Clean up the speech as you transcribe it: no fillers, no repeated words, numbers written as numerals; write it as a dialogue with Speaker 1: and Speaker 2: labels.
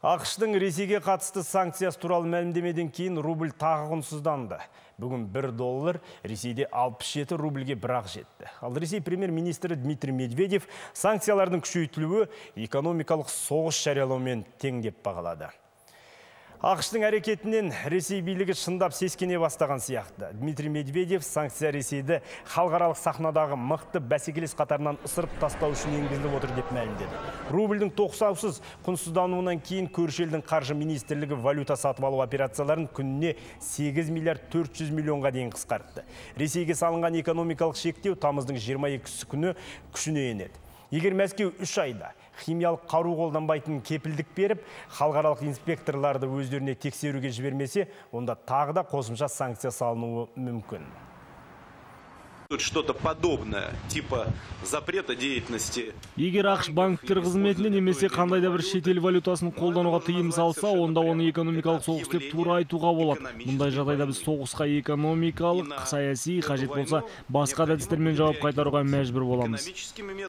Speaker 1: ақш-тың Ресейге қатысты санкциясы туралы мәлімдемеден кейін рубль тағы құнсызданды. Бүгін $1 Ресейде 67 рубльге бірақ жетті. Ал Ресей премьер-министрі Дмитрий Медведев санкциялардың күшейтілуі экономикалық соғыс жариялаумен тең деп бағалады. ақш-тың әрекетінен Ресей билігі шындап сескене бастаған сияқты. Дмитрий Медведев санкция Ресейді халықаралық сахнадағы мықты бәсекелес қатарынан ысырып тастау үшін енгізіліп отыр деп мәлімдеді. Рубльдің тоқсаусыз құнсыздануынан кейін көрші елдің қаржы министрлігі валюта сатып алу операцияларын күніне 8 миллиард 400 миллионға дейін қысқартты. Ресейге салынған экономикалық шектеу тамыздың 22 күні күшіне енеді. Егер Мәскеу 3 айда химиялық қару қолданбайтын кепілдік беріп, халықаралық инспекторларды өздеріне тексеруге жібермесе, онда тағы да қосымша санкция салынуы мүмкін.
Speaker 2: Что-то подобное, типа запрета деятельности.
Speaker 3: Егер ақш банктер қызметіне немесе қандай да бір шетел валютасын қолдануға тыйым салса, онда оны экономикалық соғыс деп тура айтуға болады. Мұндай жағдайда біз соғысқа экономикалық, саяси, қажет болса, басқа әдістермен жауап қайтаруға мәжбүр боламыз.